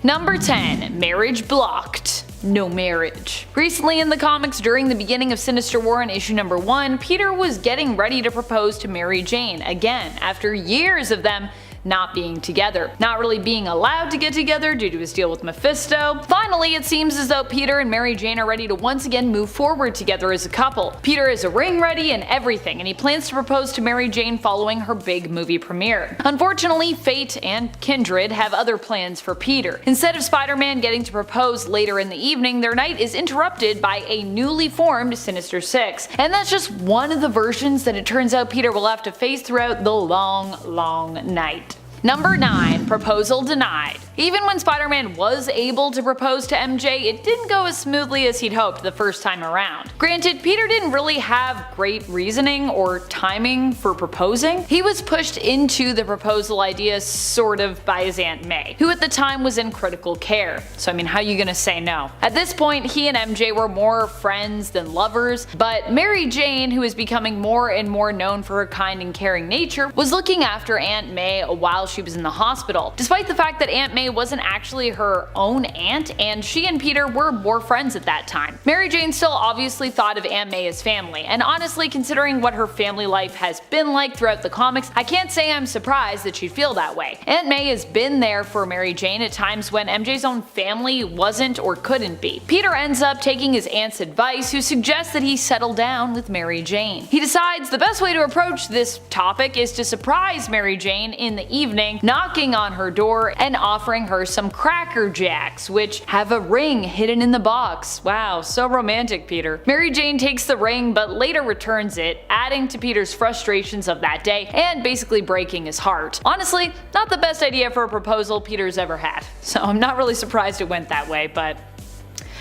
Number 10. Marriage blocked. No marriage. Recently in the comics, during the beginning of Sinister War in issue number 1, Peter was getting ready to propose to Mary Jane again after years of them not being together, not really being allowed to get together due to his deal with Mephisto. Finally, it seems as though Peter and Mary Jane are ready to once again move forward together as a couple. Peter has a ring ready and everything, and he plans to propose to Mary Jane following her big movie premiere. Unfortunately, fate and kindred have other plans for Peter. Instead of Spider-Man getting to propose later in the evening, their night is interrupted by a newly formed Sinister Six, and that's just one of the versions that it turns out Peter will have to face throughout the long night. Number 9. Proposal denied. Even when Spider-Man was able to propose to MJ, it didn't go as smoothly as he'd hoped the first time around. Granted, Peter didn't really have great reasoning or timing for proposing. He was pushed into the proposal idea sort of by his Aunt May, who at the time was in critical care. So I mean, how are you gonna say no? At this point, he and MJ were more friends than lovers, but Mary Jane, who is becoming more and more known for her kind and caring nature, was looking after Aunt May while she was in the hospital, despite the fact that Aunt May wasn't actually her own aunt and she and Peter were more friends at that time. Mary Jane still obviously thought of Aunt May as family, and honestly, considering what her family life has been like throughout the comics, I can't say I'm surprised that she'd feel that way. Aunt May has been there for Mary Jane at times when MJ's own family wasn't or couldn't be. Peter ends up taking his aunt's advice, who suggests that he settle down with Mary Jane. He decides the best way to approach this topic is to surprise Mary Jane in the evening, knocking on her door and offering her some Cracker Jacks, which have a ring hidden in the box. Wow, so romantic, Peter. Mary Jane takes the ring but later returns it, adding to Peter's frustrations of that day and basically breaking his heart. Honestly, not the best idea for a proposal Peter's ever had, so I'm not really surprised it went that way, but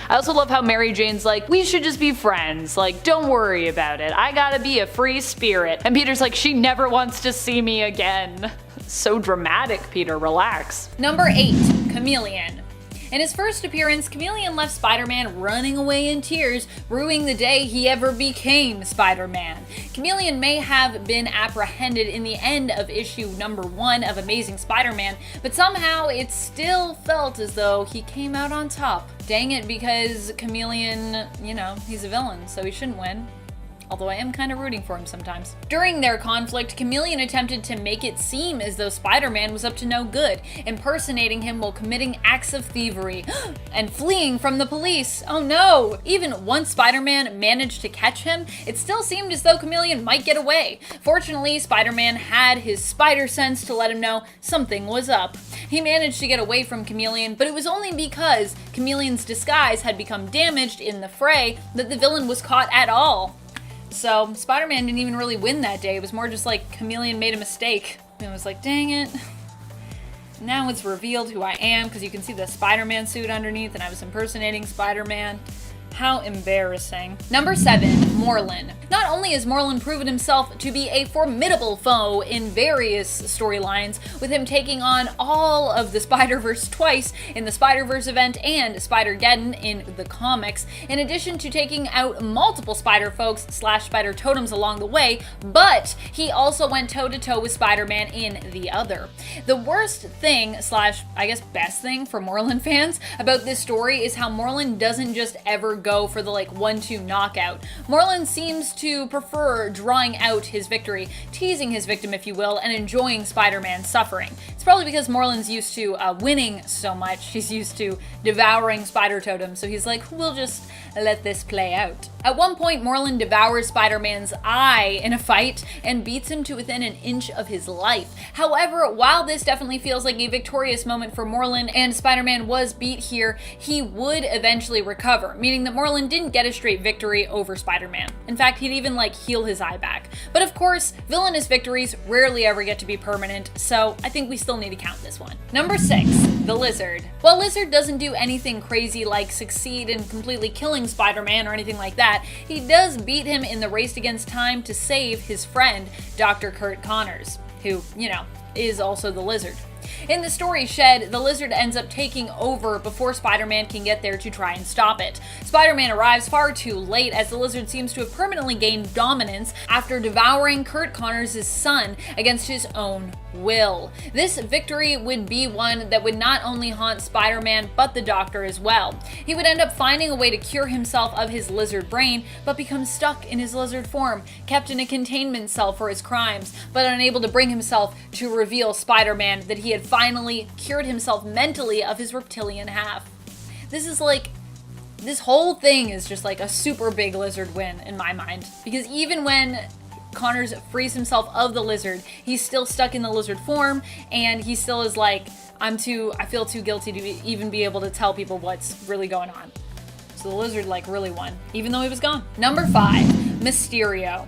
I also love how Mary Jane's like, we should just be friends, like don't worry about it, I gotta be a free spirit. And Peter's like, she never wants to see me again. So dramatic, Peter, relax. Number 8. Chameleon. In his first appearance, Chameleon left Spider-Man running away in tears, ruining the day he ever became Spider-Man. Chameleon may have been apprehended in the end of issue number 1 of Amazing Spider-Man, but somehow it still felt as though he came out on top. Dang it, because Chameleon, you know, he's a villain, so he shouldn't win. Although I am kind of rooting for him sometimes. During their conflict, Chameleon attempted to make it seem as though Spider-Man was up to no good, impersonating him while committing acts of thievery and fleeing from the police. Oh no! Even once Spider-Man managed to catch him, it still seemed as though Chameleon might get away. Fortunately, Spider-Man had his spider sense to let him know something was up. He managed to get away from Chameleon, but it was only because Chameleon's disguise had become damaged in the fray that the villain was caught at all. So Spider-Man didn't even really win that day. It was more just like Chameleon made a mistake. And it was like, dang it. Now it's revealed who I am, because you can see the Spider-Man suit underneath and I was impersonating Spider-Man. How embarrassing. Number 7. MORLUN. Not only has MORLUN proven himself to be a formidable foe in various storylines, with him taking on all of the Spider-Verse twice in the Spider-Verse event and Spider-Geddon in the comics, in addition to taking out multiple Spider-Folks / Spider-Totems along the way, but he also went toe-to-toe with Spider-Man in the other. The worst thing / I guess best thing for MORLUN fans about this story is how MORLUN doesn't just ever go for the like 1-2 knockout. MORLUN seems to prefer drawing out his victory, teasing his victim if you will, and enjoying Spider-Man's suffering. It's probably because MORLUN's used to winning so much, he's used to devouring Spider-Totems, so he's like, we'll just let this play out. At one point, MORLUN devours Spider-Man's eye in a fight and beats him to within an inch of his life. However, while this definitely feels like a victorious moment for MORLUN and Spider-Man was beat here, he would eventually recover, meaning that MORLUN didn't get a straight victory over Spider-Man. In fact, he'd even like heal his eye back. But of course, villainous victories rarely ever get to be permanent, so I think we still need to count this one. Number 6. The Lizard. While Lizard doesn't do anything crazy like succeed in completely killing Spider-Man or anything like that, he does beat him in the race against time to save his friend, Dr. Curt Connors, who, you know, is also the Lizard. In the story Shed, the Lizard ends up taking over before Spider-Man can get there to try and stop it. Spider-Man arrives far too late, as the Lizard seems to have permanently gained dominance after devouring Curt Connors' son against his own will. This victory would be one that would not only haunt Spider-Man, but the Doctor as well. He would end up finding a way to cure himself of his lizard brain, but become stuck in his lizard form, kept in a containment cell for his crimes, but unable to bring himself to reveal Spider-Man that he had finally cured himself mentally of his reptilian half. This whole thing is just like a super big lizard win in my mind, because even when Connors frees himself of the lizard, he's still stuck in the lizard form, and he still is like, I feel too guilty to even be able to tell people what's really going on. So the lizard like really won, even though he was gone. Number 5, Mysterio.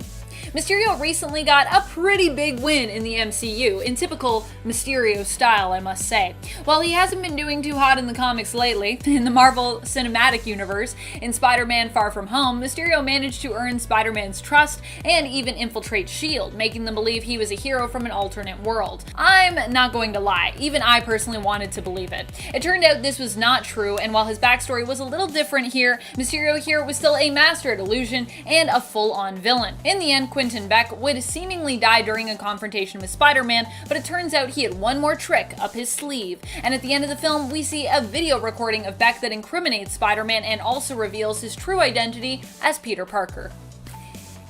Mysterio recently got a pretty big win in the MCU, in typical Mysterio style, I must say. While he hasn't been doing too hot in the comics lately, in the Marvel Cinematic Universe, in Spider-Man Far From Home, Mysterio managed to earn Spider-Man's trust and even infiltrate S.H.I.E.L.D., making them believe he was a hero from an alternate world. I'm not going to lie, even I personally wanted to believe it. It turned out this was not true, and while his backstory was a little different here, Mysterio here was still a master at illusion and a full-on villain. In the end, Quentin Beck would seemingly die during a confrontation with Spider-Man, but it turns out he had one more trick up his sleeve. And at the end of the film, we see a video recording of Beck that incriminates Spider-Man and also reveals his true identity as Peter Parker.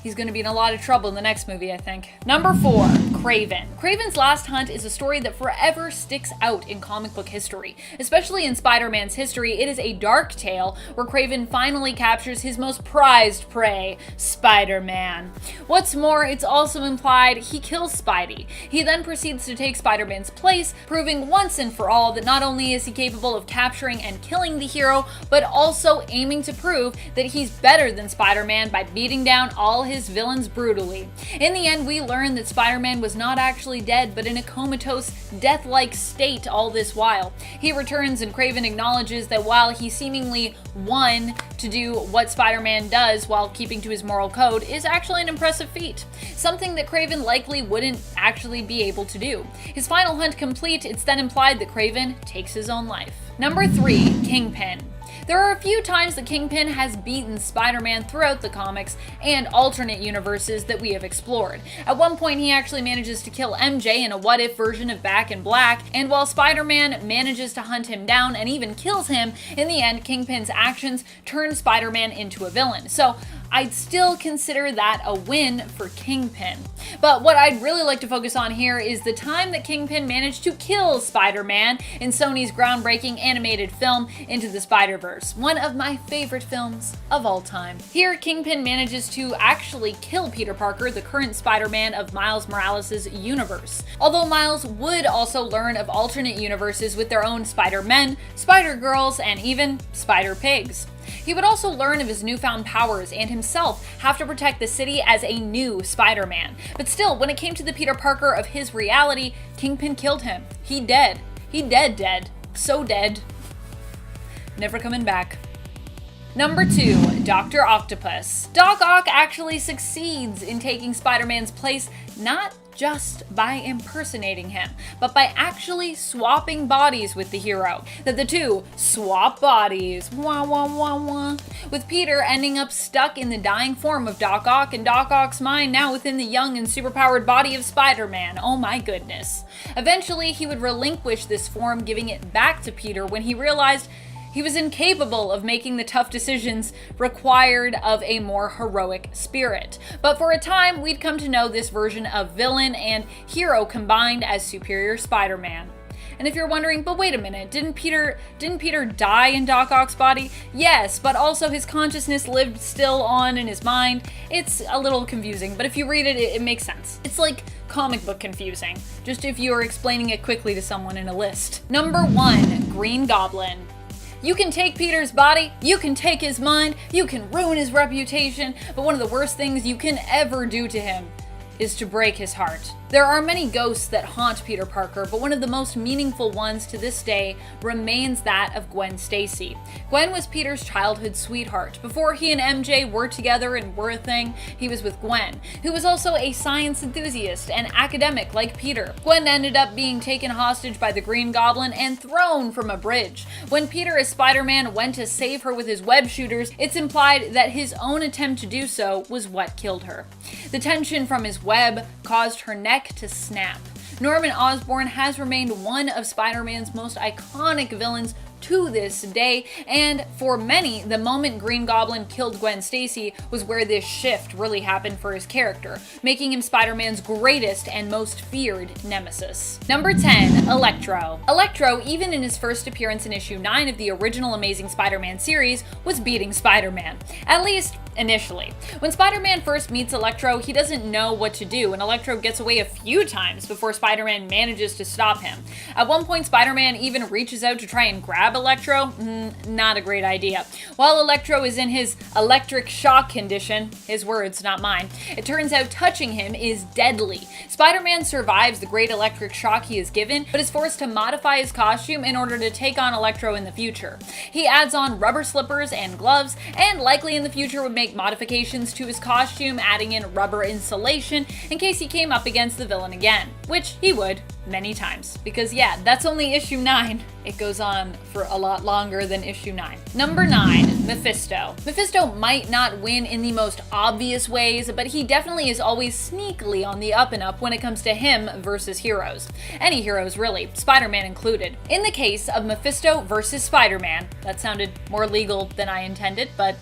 He's going to be in a lot of trouble in the next movie, I think. Number 4, KRAVEN. KRAVEN's Last Hunt is a story that forever sticks out in comic book history. Especially in Spider-Man's history, it is a dark tale where KRAVEN finally captures his most prized prey, Spider-Man. What's more, it's also implied he kills Spidey. He then proceeds to take Spider-Man's place, proving once and for all that not only is he capable of capturing and killing the hero, but also aiming to prove that he's better than Spider-Man by beating down all his villains brutally. In the end, we learn that Spider-Man was not actually dead, but in a comatose, death-like state all this while. He returns, and KRAVEN acknowledges that while he seemingly won to do what Spider-Man does while keeping to his moral code is actually an impressive feat. Something that KRAVEN likely wouldn't actually be able to do. His final hunt complete, it's then implied that KRAVEN takes his own life. Number 3, Kingpin. There are a few times that Kingpin has beaten Spider-Man throughout the comics and alternate universes that we have explored. At one point, he actually manages to kill MJ in a what-if version of Back in Black, and while Spider-Man manages to hunt him down and even kills him, in the end, Kingpin's actions turn Spider-Man into a villain. So I'd still consider that a win for Kingpin. But what I'd really like to focus on here is the time that Kingpin managed to kill Spider-Man in Sony's groundbreaking animated film Into the Spider-Verse, one of my favorite films of all time. Here, Kingpin manages to actually kill Peter Parker, the current Spider-Man of Miles Morales' universe. Although Miles would also learn of alternate universes with their own Spider-Men, Spider-Girls, and even Spider-Pigs. He would also learn of his newfound powers and himself have to protect the city as a new Spider-Man. But still, when it came to the Peter Parker of his reality, Kingpin killed him. He dead. He dead. So dead. Never coming back. Number 2, Dr. Octopus. Doc Ock actually succeeds in taking Spider-Man's place, not just by impersonating him, but by actually swapping bodies with the hero. That the two swap bodies, wah wah wah wah, with Peter ending up stuck in the dying form of Doc Ock, and Doc Ock's mind now within the young and superpowered body of Spider-Man. Oh my goodness. Eventually, he would relinquish this form, giving it back to Peter when he realized he was incapable of making the tough decisions required of a more heroic spirit. But for a time, we'd come to know this version of villain and hero combined as Superior Spider-Man. And if you're wondering, but wait a minute, didn't Peter die in Doc Ock's body? Yes, but also his consciousness lived still on in his mind. It's a little confusing, but if you read it, it makes sense. It's like comic book confusing, just if you are explaining it quickly to someone in a list. Number 1, Green Goblin. You can take Peter's body, you can take his mind, you can ruin his reputation, but one of the worst things you can ever do to him is to break his heart. There are many ghosts that haunt Peter Parker, but one of the most meaningful ones to this day remains that of Gwen Stacy. Gwen was Peter's childhood sweetheart. Before he and MJ were together and were a thing, he was with Gwen, who was also a science enthusiast and academic like Peter. Gwen ended up being taken hostage by the Green Goblin and thrown from a bridge. When Peter as Spider-Man went to save her with his web shooters, it's implied that his own attempt to do so was what killed her. The tension from his web caused her neck to snap. Norman Osborn has remained one of Spider-Man's most iconic villains to this day, and for many, the moment Green Goblin killed Gwen Stacy was where this shift really happened for his character, making him Spider-Man's greatest and most feared nemesis. Number 10. Electro. Electro, even in his first appearance in issue 9 of the original Amazing Spider-Man series, was beating Spider-Man. At least, initially. When Spider-Man first meets Electro, he doesn't know what to do, and Electro gets away a few times before Spider-Man manages to stop him. At one point, Spider-Man even reaches out to try and grab Electro. Not a great idea. While Electro is in his electric shock condition, his words, not mine, it turns out touching him is deadly. Spider-Man survives the great electric shock he is given, but is forced to modify his costume in order to take on Electro in the future. He adds on rubber slippers and gloves, and likely in the future would make modifications to his costume, adding in rubber insulation in case he came up against the villain again, which he would many times, because yeah, that's only issue 9. It goes on for a lot longer than issue 9. Number 9. Mephisto. Mephisto might not win in the most obvious ways, but he definitely is always sneakily on the up and up when it comes to him versus heroes. Any heroes really, Spider-Man included. In the case of Mephisto versus Spider-Man, that sounded more legal than I intended, but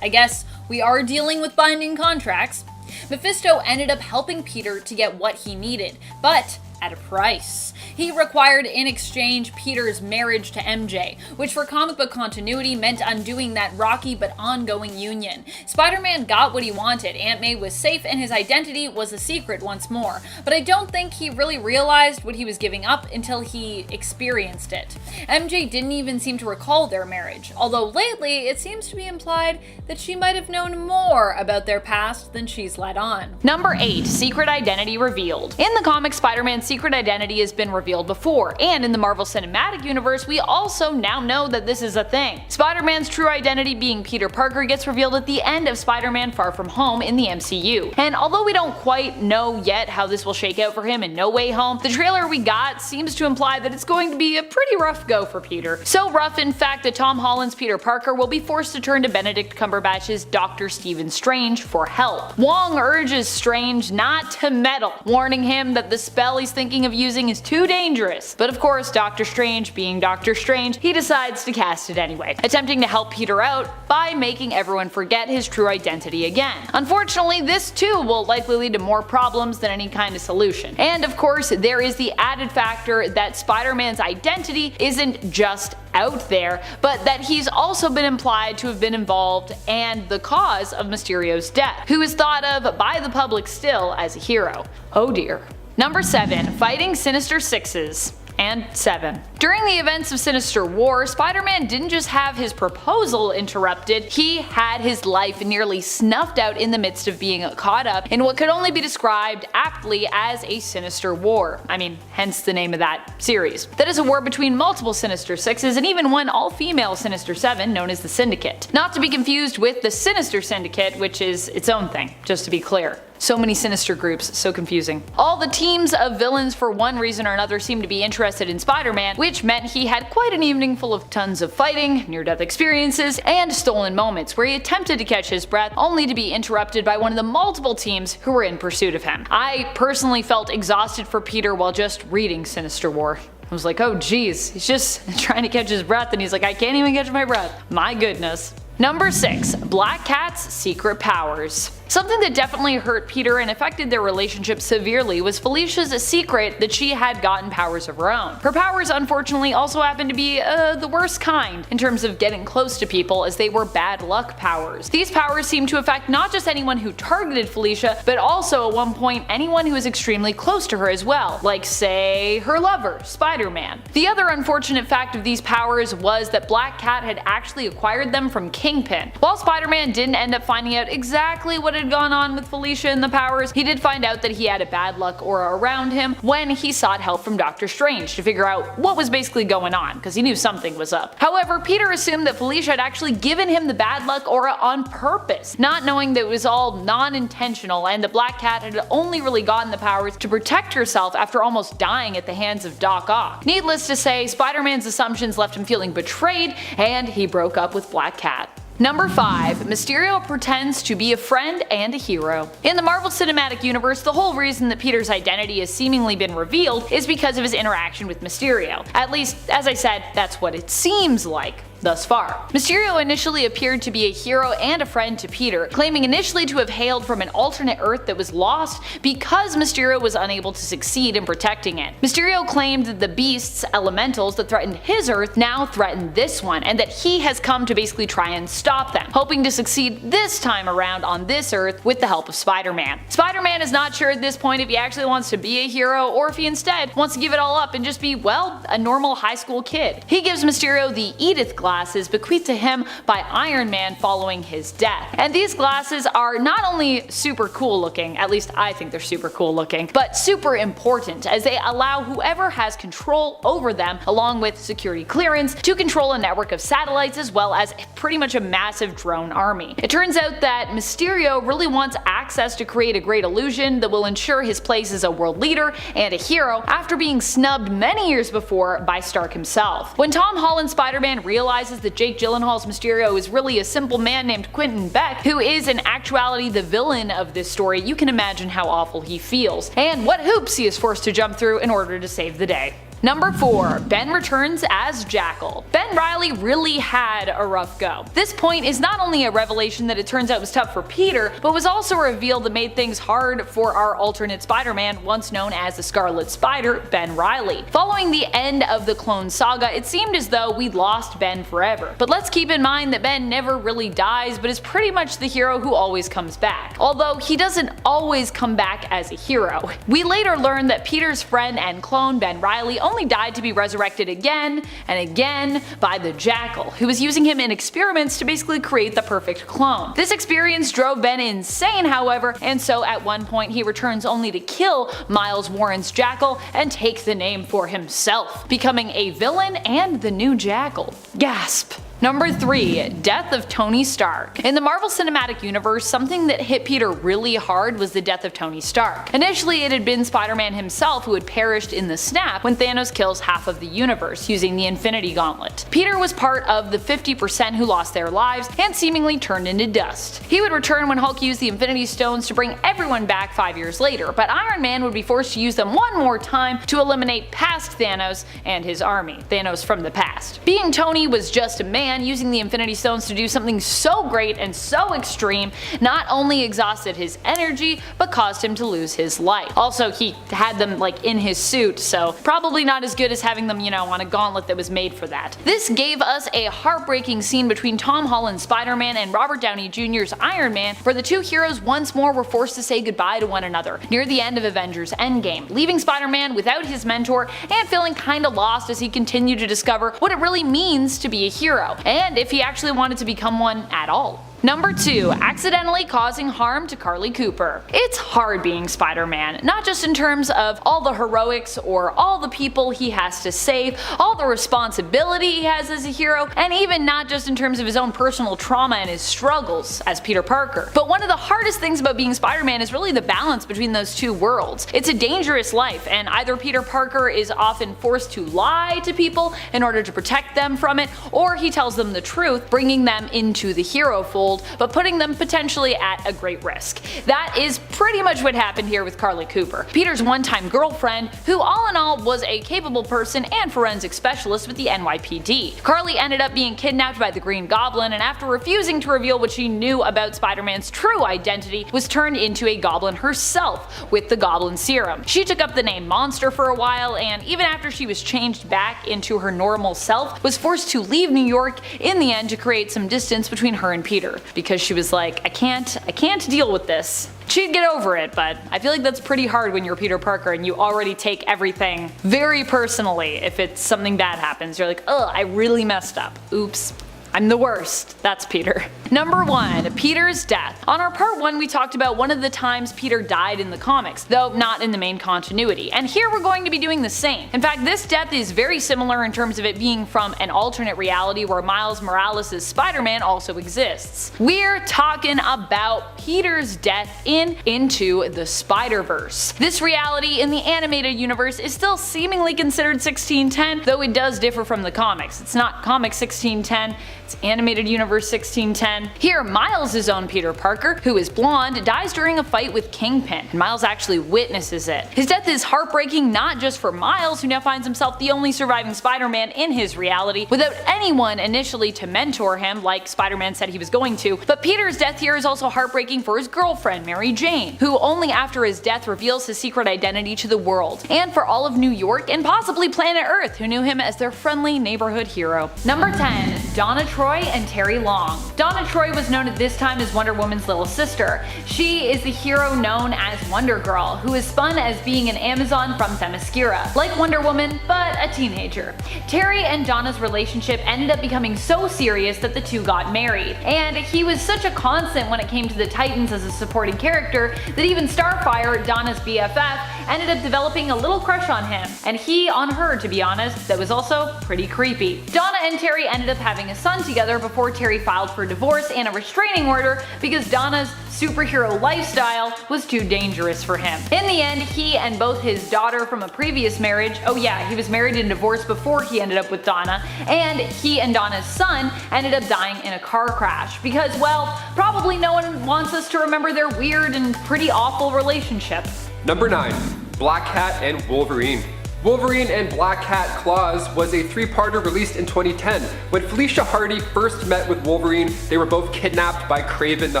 I guess we are dealing with binding contracts. Mephisto ended up helping Peter to get what he needed, but at a price. He required in exchange Peter's marriage to MJ, which for comic book continuity meant undoing that rocky but ongoing union. Spider-Man got what he wanted, Aunt May was safe and his identity was a secret once more, but I don't think he really realized what he was giving up until he experienced it. MJ didn't even seem to recall their marriage, although lately it seems to be implied that she might have known more about their past than she's let on. Number 8. Secret identity revealed. In the comics, Spider-Man's secret identity has been revealed before, and in the Marvel Cinematic Universe, we also now know that this is a thing. Spider-Man's true identity being Peter Parker gets revealed at the end of Spider-Man Far From Home in the MCU. And although we don't quite know yet how this will shake out for him in No Way Home, the trailer we got seems to imply that it's going to be a pretty rough go for Peter. So rough, in fact, that Tom Holland's Peter Parker will be forced to turn to Benedict Cumberbatch's Dr. Stephen Strange for help. Wong urges Strange not to meddle, warning him that the spell he's thinking of using is too dangerous. But of course, Doctor Strange being Doctor Strange, he decides to cast it anyway, attempting to help Peter out by making everyone forget his true identity again. Unfortunately, this too will likely lead to more problems than any kind of solution. And of course, there is the added factor that Spider-Man's identity isn't just out there, but that he's also been implied to have been involved and the cause of Mysterio's death, who is thought of by the public still as a hero. Oh dear. Number 7. Fighting Sinister Sixes. And 7. During the events of Sinister War, Spider-Man didn't just have his proposal interrupted, he had his life nearly snuffed out in the midst of being caught up in what could only be described aptly as a Sinister War. I mean, hence the name of that series. That is a war between multiple Sinister Sixes and even one all-female Sinister Seven known as the Syndicate. Not to be confused with the Sinister Syndicate, which is its own thing, just to be clear. So many sinister groups, so confusing. All the teams of villains for one reason or another seemed to be interested in Spider-Man, which meant he had quite an evening full of tons of fighting, near-death experiences, and stolen moments where he attempted to catch his breath only to be interrupted by one of the multiple teams who were in pursuit of him. I personally felt exhausted for Peter while just reading Sinister War. I was like, oh geez, he's just trying to catch his breath and he's like, I can't even catch my breath. My goodness. Number 6. Black Cat's secret powers. Something that definitely hurt Peter and affected their relationship severely was Felicia's secret that she had gotten powers of her own. Her powers unfortunately also happened to be the worst kind in terms of getting close to people, as they were bad luck powers. These powers seemed to affect not just anyone who targeted Felicia, but also at one point anyone who was extremely close to her as well, like say her lover, Spider-Man. The other unfortunate fact of these powers was that Black Cat had actually acquired them from KINGPIN. While Spider-Man didn't end up finding out exactly what had gone on with Felicia and the powers, he did find out that he had a bad luck aura around him when he sought help from Doctor Strange to figure out what was basically going on, because he knew something was up. However, Peter assumed that Felicia had actually given him the bad luck aura on purpose, not knowing that it was all non-intentional and the Black Cat had only really gotten the powers to protect herself after almost dying at the hands of Doc Ock. Needless to say, Spider-Man's assumptions left him feeling betrayed, and he broke up with Black Cat. Number 5. Mysterio pretends to be a friend and a hero. In the Marvel Cinematic Universe, the whole reason that Peter's identity has seemingly been revealed is because of his interaction with Mysterio. At least, as I said, that's what it seems like thus far. Mysterio initially appeared to be a hero and a friend to Peter, claiming initially to have hailed from an alternate Earth that was lost because Mysterio was unable to succeed in protecting it. Mysterio claimed that the beasts, elementals that threatened his Earth, now threatened this one, and that he has come to basically try and stop them, hoping to succeed this time around on this Earth with the help of Spider-Man. Spider-Man is not sure at this point if he actually wants to be a hero or if he instead wants to give it all up and just be, well, a normal high school kid. He gives Mysterio the Edith glasses bequeathed to him by Iron Man following his death. And these glasses are not only super cool looking, at least I think they're super cool looking, but super important as they allow whoever has control over them, along with security clearance, to control a network of satellites as well as pretty much a massive drone army. It turns out that Mysterio really wants access to create a great illusion that will ensure his place as a world leader and a hero after being snubbed many years before by Stark himself. When Tom Holland's Spider-Man realizes that Jake Gyllenhaal's Mysterio is really a simple man named Quentin Beck, who is in actuality the villain of this story, you can imagine how awful he feels, and what hoops he is forced to jump through in order to save the day. Number 4. Ben returns as Jackal. Ben Reilly really had a rough go. This point is not only a revelation that it turns out was tough for Peter, but was also a reveal that made things hard for our alternate Spider-Man, once known as the Scarlet Spider, Ben Reilly. Following the end of the Clone Saga, it seemed as though we'd lost Ben forever. But let's keep in mind that Ben never really dies, but is pretty much the hero who always comes back. Although he doesn't always come back as a hero. We later learn that Peter's friend and clone Ben Reilly only died to be resurrected again and again by the Jackal, who was using him in experiments to basically create the perfect clone. This experience drove Ben insane, however, and so at one point he returns only to kill Miles Warren's Jackal and take the name for himself, becoming a villain and the new Jackal. Gasp. Number 3. Death of Tony Stark. In the Marvel Cinematic Universe, something that hit Peter really hard was the death of Tony Stark. Initially, it had been Spider-Man himself who had perished in the snap when Thanos kills half of the universe using the Infinity Gauntlet. Peter was part of the 50% who lost their lives and seemingly turned into dust. He would return when Hulk used the Infinity Stones to bring everyone back 5 years later, but Iron Man would be forced to use them one more time to eliminate past Thanos and his army, Thanos from the past. Being Tony was just a man, using the Infinity Stones to do something so great and so extreme not only exhausted his energy, but caused him to lose his life. Also, he had them like in his suit, so probably not as good as having them, on a gauntlet that was made for that. This gave us a heartbreaking scene between Tom Holland's Spider-Man and Robert Downey Jr.'s Iron Man, where the two heroes once more were forced to say goodbye to one another near the end of Avengers Endgame, leaving Spider-Man without his mentor and feeling kinda lost as he continued to discover what it really means to be a hero, and if he actually wanted to become one at all. Number 2. Accidentally causing harm to Carly Cooper. It's hard being Spider-Man, not just in terms of all the heroics or all the people he has to save, all the responsibility he has as a hero, and even not just in terms of his own personal trauma and his struggles as Peter Parker. But one of the hardest things about being Spider-Man is really the balance between those two worlds. It's a dangerous life, and either Peter Parker is often forced to lie to people in order to protect them from it, or he tells them the truth, bringing them into the hero fold, but putting them potentially at a great risk. That is pretty much what happened here with Carly Cooper, Peter's one-time girlfriend, who all in all was a capable person and forensic specialist with the NYPD. Carly ended up being kidnapped by the Green Goblin, and after refusing to reveal what she knew about Spider-Man's true identity, was turned into a goblin herself with the Goblin Serum. She took up the name Monster for a while, and even after she was changed back into her normal self, was forced to leave New York in the end to create some distance between her and Peter, because she was like, I can't deal with this. She'd get over it, but I feel like that's pretty hard when you're Peter Parker and you already take everything very personally. If it's something bad happens, you're like, ugh, I really messed up. Oops. I'm the worst. That's Peter. Number 1. Peter's death. On our part 1 we talked about one of the times Peter died in the comics, though not in the main continuity, and here we're going to be doing the same. In fact, this death is very similar in terms of it being from an alternate reality where Miles Morales' Spider-Man also exists. We're talking about Peter's death in Into the Spider-Verse. This reality in the animated universe is still seemingly considered 1610, though it does differ from the comics. It's not comic 1610, It's Animated Universe 1610. Here, Miles' own Peter Parker, who is blonde, dies during a fight with Kingpin, and Miles actually witnesses it. His death is heartbreaking not just for Miles, who now finds himself the only surviving Spider-Man in his reality, without anyone initially to mentor him like Spider-Man said he was going to, but Peter's death here is also heartbreaking for his girlfriend, Mary Jane, who only after his death reveals his secret identity to the world, and for all of New York and possibly planet Earth, who knew him as their friendly neighborhood hero. Number 10. Donna Troy and Terry Long. Donna Troy was known at this time as Wonder Woman's little sister. She is the hero known as Wonder Girl, who is spun as being an Amazon from Themyscira, like Wonder Woman, but a teenager. Terry and Donna's relationship ended up becoming so serious that the two got married, and he was such a constant when it came to the Titans as a supporting character that even Starfire, Donna's BFF, ended up developing a little crush on him, and he on her, to be honest, that was also pretty creepy. Donna and Terry ended up having a son together before Terry filed for divorce and a restraining order because Donna's superhero lifestyle was too dangerous for him. In the end, he and both his daughter from a previous marriage, oh yeah, he was married and divorced before he ended up with Donna, and he and Donna's son ended up dying in a car crash because, well, probably no one wants us to remember their weird and pretty awful relationship. Number 9. Black Cat and Wolverine. Wolverine and Black Cat Claws was a 3-parter released in 2010. When Felicia Hardy first met with Wolverine, they were both kidnapped by KRAVEN the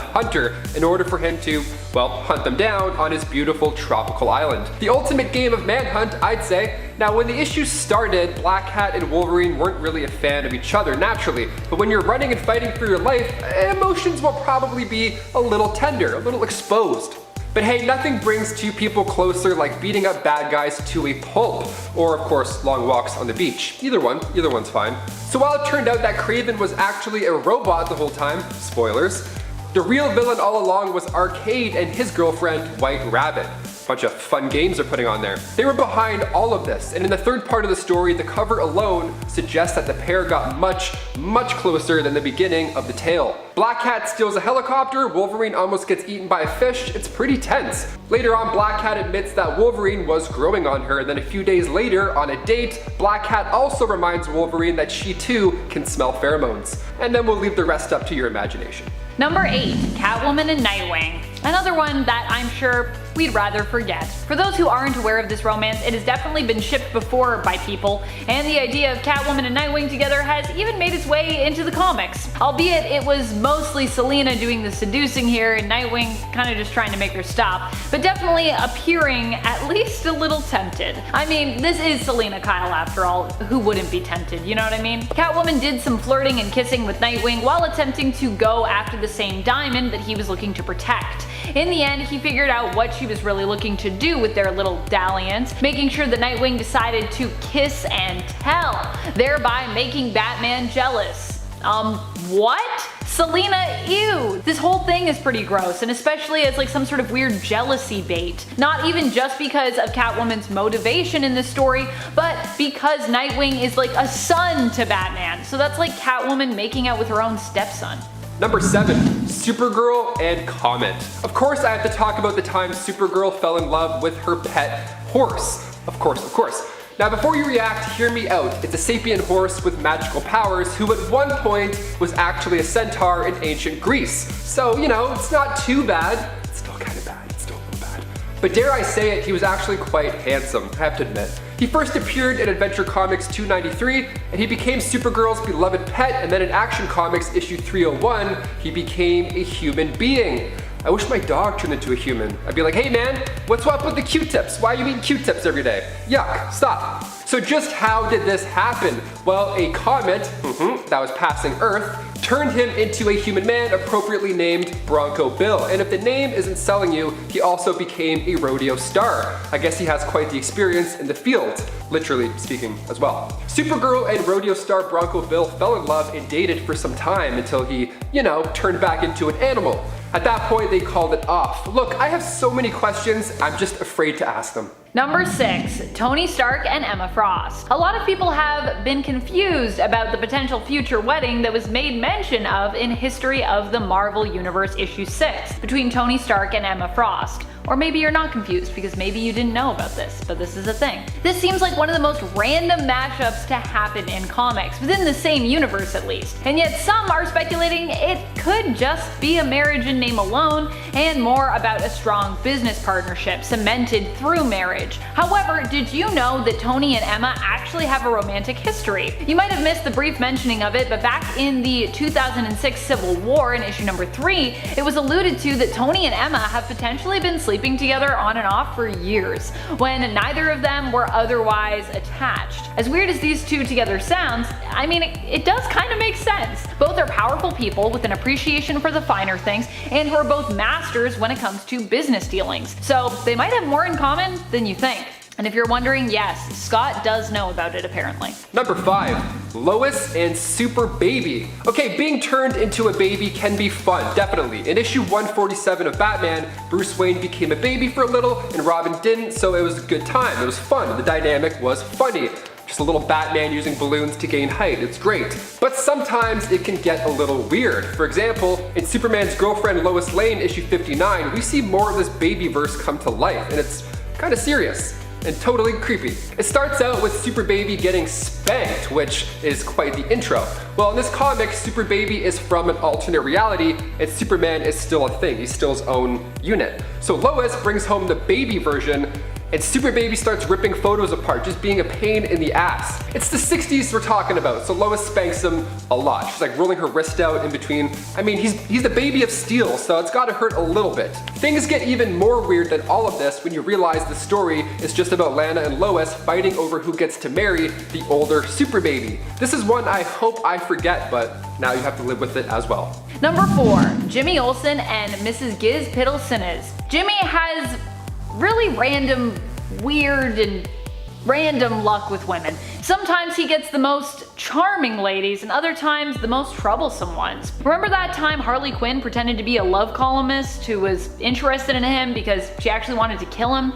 Hunter in order for him to, well, hunt them down on his beautiful tropical island. The ultimate game of manhunt, I'd say. Now, when the issue started, Black Cat and Wolverine weren't really a fan of each other naturally, but when you're running and fighting for your life, emotions will probably be a little tender, a little exposed. But hey, nothing brings two people closer like beating up bad guys to a pulp, or of course, long walks on the beach. Either one's fine. So while it turned out that KRAVEN was actually a robot the whole time, spoilers, the real villain all along was Arcade and his girlfriend, White Rabbit. Bunch of fun games they're putting on there. They were behind all of this, and in the third part of the story, the cover alone suggests that the pair got much closer than the beginning of the tale. Black Cat steals a helicopter, Wolverine almost gets eaten by a fish, it's pretty tense. Later on, Black Cat admits that Wolverine was growing on her, and then a few days later, on a date, Black Cat also reminds Wolverine that she too can smell pheromones. And then we'll leave the rest up to your imagination. Number 8. Catwoman and Nightwing. Another one that I'm sure we'd rather forget. For those who aren't aware of this romance, it has definitely been shipped before by people, and the idea of Catwoman and Nightwing together has even made its way into the comics. Albeit it was mostly Selina doing the seducing here and Nightwing kinda just trying to make her stop, but definitely appearing at least a little tempted. I mean, this is Selina Kyle after all, who wouldn't be tempted, you know what I mean? Catwoman did some flirting and kissing with Nightwing while attempting to go after the same diamond that he was looking to protect. In the end, he figured out what she was really looking to do with their little dalliance, making sure that Nightwing decided to kiss and tell, thereby making Batman jealous. What? Selina, ew! This whole thing is pretty gross, and especially as like some sort of weird jealousy bait. Not even just because of Catwoman's motivation in this story, but because Nightwing is like a son to Batman, so that's like Catwoman making out with her own stepson. Number 7. Supergirl and Comet. Of course I have to talk about the time Supergirl fell in love with her pet horse. Of course. Now before you react, hear me out. It's a sapient horse with magical powers who at one point was actually a centaur in ancient Greece. So, you know, it's not too bad. It's still kind of bad. It's still a little bad. But dare I say it, he was actually quite handsome, I have to admit. He first appeared in Adventure Comics 293, and he became Supergirl's beloved pet, and then in Action Comics issue 301, he became a human being. I wish my dog turned into a human. I'd be like, hey man, what's up with the Q-tips? Why are you eating Q-tips every day? Yuck, stop. So just how did this happen? Well, a comet that was passing Earth turned him into a human man appropriately named Bronco Bill. And if the name isn't selling you, he also became a rodeo star. I guess he has quite the experience in the field, literally speaking as well. Supergirl and rodeo star Bronco Bill fell in love and dated for some time until he, you know, turned back into an animal. At that point, they called it off. Look, I have so many questions, I'm just afraid to ask them. Number 6. Tony Stark and Emma Frost. A lot of people have been confused about the potential future wedding that was made mention of in History of the Marvel Universe issue 6 between Tony Stark and Emma Frost. Or maybe you're not confused because maybe you didn't know about this, but this is a thing. This seems like one of the most random mashups to happen in comics, within the same universe at least. And yet some are speculating it could just be a marriage in name alone, and more about a strong business partnership cemented through marriage. However, did you know that Tony and Emma actually have a romantic history? You might have missed the brief mentioning of it, but back in the 2006 Civil War in issue number 3, it was alluded to that Tony and Emma have potentially been sleeping together on and off for years, when neither of them were otherwise attached. As weird as these two together sounds, I mean, it does kind of make sense. Both are powerful people with an appreciation for the finer things, and who are both masters when it comes to business dealings. So they might have more in common than you think. And if you're wondering, yes, Scott does know about it apparently. Number 5. Lois and SUPERBABY. Okay, being turned into a baby can be fun, definitely. In issue 147 of Batman, Bruce Wayne became a baby for a little and Robin didn't, so it was a good time. It was fun. The dynamic was funny. Just a little Batman using balloons to gain height. It's great. But sometimes it can get a little weird. For example, in Superman's Girlfriend Lois Lane issue 59, we see more of this babyverse come to life, and it's kind of serious and totally creepy. It starts out with SUPERBABY getting spanked, which is quite the intro. Well, in this comic, SUPERBABY is from an alternate reality, and Superman is still a thing. He's still his own unit. So Lois brings home the baby version, and SUPERBABY starts ripping photos apart, just being a pain in the ass. It's the 60s we're talking about, so Lois spanks him a lot. She's like rolling her wrist out in between. I mean, he's the baby of steel, so it's gotta hurt a little bit. Things get even more weird than all of this when you realize the story is just about Lana and Lois fighting over who gets to marry the older SUPERBABY. This is one I hope I forget, but now you have to live with it as well. Number 4. Jimmy Olsen and Mrs. Giz Piddle-Sinners. Jimmy has really random, weird, and random luck with women. Sometimes he gets the most charming ladies, and other times the most troublesome ones. Remember that time Harley Quinn pretended to be a love columnist who was interested in him because she actually wanted to kill him?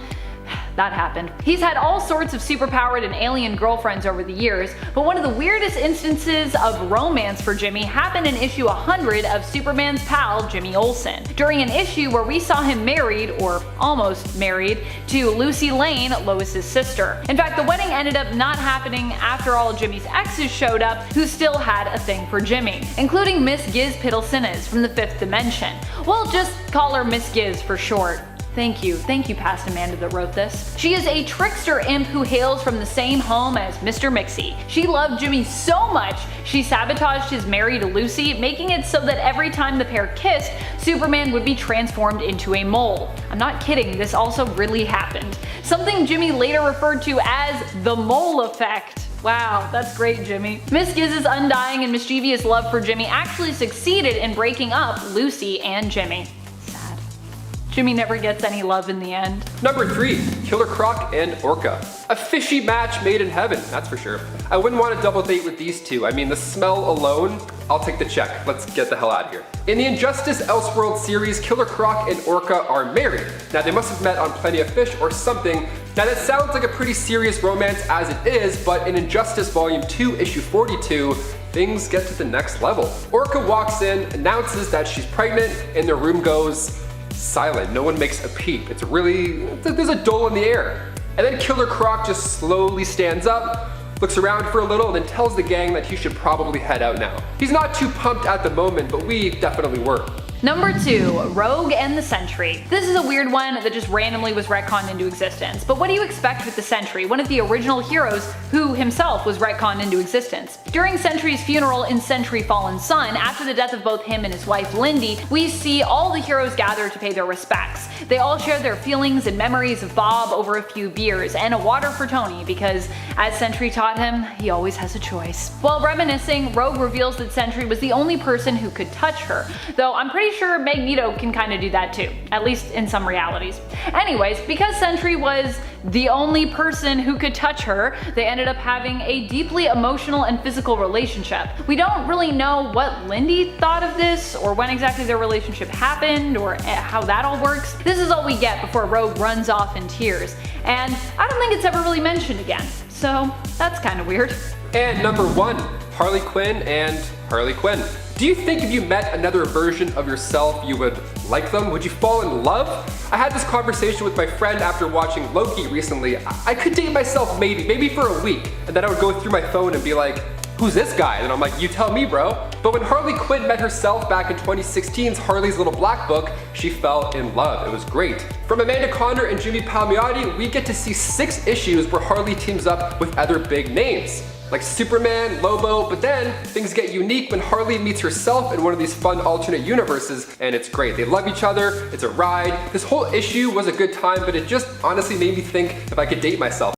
That happened. He's had all sorts of superpowered and alien girlfriends over the years, but one of the weirdest instances of romance for Jimmy happened in issue 100 of Superman's pal Jimmy Olsen, during an issue where we saw him married, or almost married, to Lucy Lane, Lois's sister. In fact, the wedding ended up not happening after all Jimmy's exes showed up, who still had a thing for Jimmy, including Miss Giz Piddle-Sinners from the 5th Dimension. We'll just call her Miss Giz for short. Thank you past Amanda that wrote this. She is a trickster imp who hails from the same home as Mr. Mixie. She loved Jimmy so much, she sabotaged his marriage to Lucy, making it so that every time the pair kissed, Superman would be transformed into a mole. I'm not kidding, this also really happened. Something Jimmy later referred to as the mole effect. Wow, that's great, Jimmy. Miss Giz's undying and mischievous love for Jimmy actually succeeded in breaking up Lucy and Jimmy. Jimmy never gets any love in the end. Number 3. Killer Croc and Orca. A fishy match made in heaven, that's for sure. I wouldn't want to double date with these two. I mean, the smell alone, I'll take the check. Let's get the hell out of here. In the Injustice Elseworld series, Killer Croc and Orca are married. Now, they must have met on Plenty of Fish or something. Now, that sounds like a pretty serious romance as it is, but in Injustice Volume 2, issue 42, things get to the next level. Orca walks in, announces that she's pregnant, and the room goes silent. No one makes a peep. There's a dull in the air. And then Killer Croc just slowly stands up, looks around for a little, and then tells the gang that he should probably head out now. He's not too pumped at the moment, but we definitely were. Number 2. Rogue and the Sentry. This is a weird one that just randomly was retconned into existence. But what do you expect with the Sentry, one of the original heroes who himself was retconned into existence? During Sentry's funeral in Sentry Fallen Sun, after the death of both him and his wife Lindy, we see all the heroes gather to pay their respects. They all share their feelings and memories of Bob over a few beers, and a water for Tony because, as Sentry taught him, he always has a choice. While reminiscing, Rogue reveals that Sentry was the only person who could touch her, though I'm pretty sure Magneto can kinda do that too, at least in some realities. Anyways, because Sentry was the only person who could touch her, they ended up having a deeply emotional and physical relationship. We don't really know what Lindy thought of this, or when exactly their relationship happened, or how that all works. This is all we get before Rogue runs off in tears, and I don't think it's ever really mentioned again, so that's kinda weird. And number 1, Harley Quinn and Harley Quinn. Do you think if you met another version of yourself, you would like them? Would you fall in love? I had this conversation with my friend after watching Loki recently. I could date myself maybe for a week, and then I would go through my phone and be like, who's this guy? And I'm like, you tell me, bro. But when Harley Quinn met herself back in 2016's Harley's Little Black Book, she fell in love. It was great. From Amanda Conner and Jimmy Palmiotti, we get to see 6 issues where Harley teams up with other big names, like Superman, Lobo, but then things get unique when Harley meets herself in one of these fun alternate universes, and it's great. They love each other, it's a ride. This whole issue was a good time, but it just honestly made me think if I could date myself.